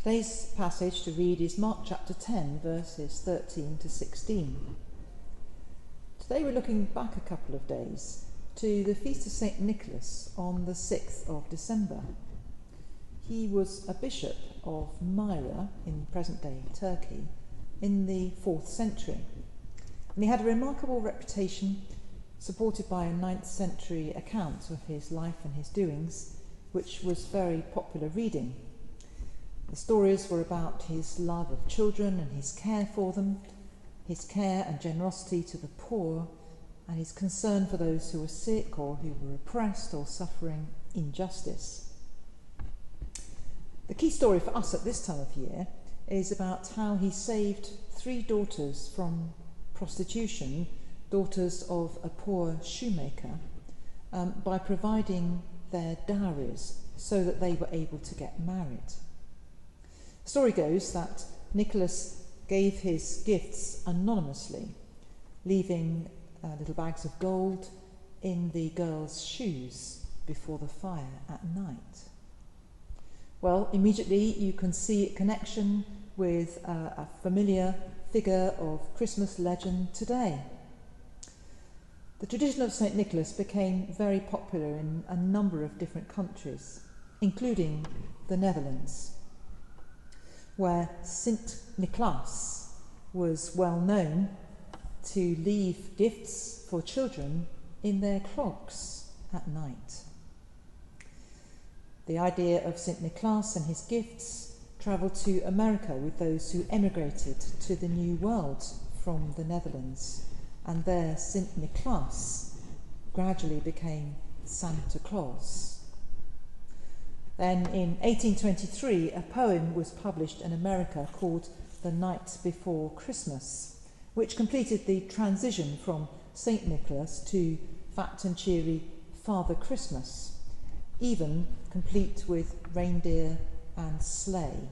Today's passage to read is Mark chapter 10, verses 13 to 16. Today we're looking back a couple of days to the feast of St. Nicholas on the 6th of December. He was a bishop of Myra in present-day Turkey in the 4th century. And he had a remarkable reputation, supported by a 9th century account of his life and his doings, which was very popular reading. The stories were about his love of children and his care for them, his care and generosity to the poor, and his concern for those who were sick or who were oppressed or suffering injustice. The key story for us at this time of year is about how he saved 3 daughters from prostitution, daughters of a poor shoemaker, by providing their dowries so that they were able to get married. The story goes that Nicholas gave his gifts anonymously, leaving little bags of gold in the girls' shoes before the fire at night. Well, immediately you can see a connection with a familiar figure of Christmas legend today. The tradition of St. Nicholas became very popular in a number of different countries, including the Netherlands, where St. Niklaas was well known to leave gifts for children in their clogs at night. The idea of St. Niklaas and his gifts travelled to America with those who emigrated to the New World from the Netherlands, and there St. Niklaas gradually became Santa Claus. Then in 1823, a poem was published in America called The Night Before Christmas, which completed the transition from St. Nicholas to fat and cheery Father Christmas, even complete with reindeer and sleigh,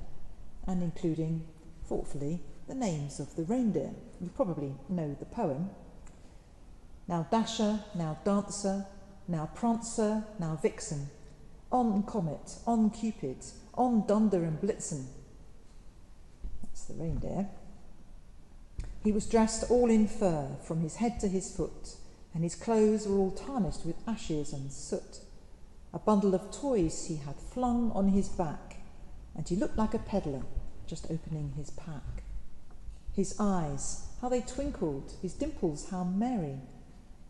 and including, thoughtfully, the names of the reindeer. You probably know the poem. Now Dasher, now Dancer, now Prancer, now Vixen, on Comet, on Cupid, on Dunder and Blitzen. That's the reindeer. He was dressed all in fur from his head to his foot, and his clothes were all tarnished with ashes and soot. A bundle of toys he had flung on his back, and he looked like a peddler just opening his pack. His eyes, how they twinkled, his dimples how merry.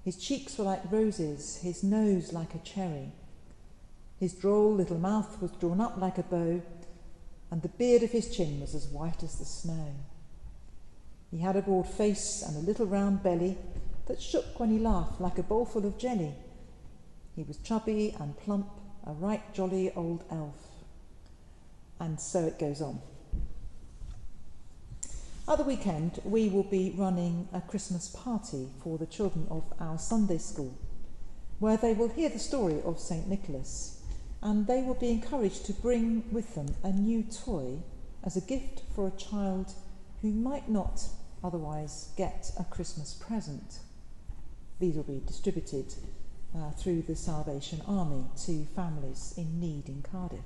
His cheeks were like roses, his nose like a cherry. His droll little mouth was drawn up like a bow, and the beard of his chin was as white as the snow. He had a broad face and a little round belly that shook when he laughed like a bowlful of jelly. He was chubby and plump, a right jolly old elf. And so it goes on. At the weekend, we will be running a Christmas party for the children of our Sunday school, where they will hear the story of St. Nicholas, and they will be encouraged to bring with them a new toy as a gift for a child who might not otherwise get a Christmas present. These will be distributed through the Salvation Army to families in need in Cardiff.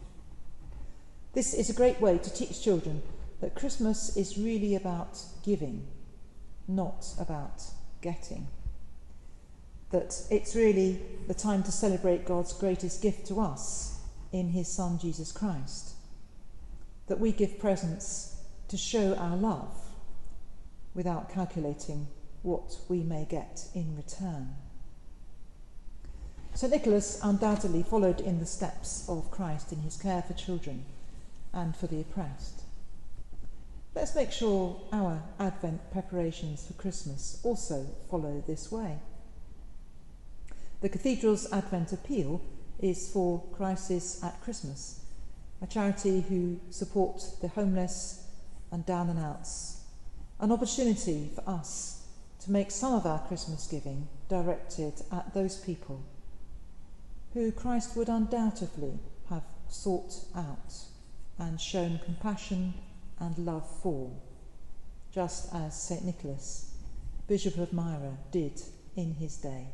This is a great way to teach children that Christmas is really about giving, not about getting. That it's really the time to celebrate God's greatest gift to us in his Son Jesus Christ. That we give presents to show our love without calculating what we may get in return. St. Nicholas undoubtedly followed in the steps of Christ in his care for children and for the oppressed. Let's make sure our Advent preparations for Christmas also follow this way. The Cathedral's Advent Appeal is for Crisis at Christmas, a charity who support the homeless and down and outs, an opportunity for us to make some of our Christmas giving directed at those people who Christ would undoubtedly have sought out and shown compassion and love for, just as St. Nicholas, Bishop of Myra, did in his day.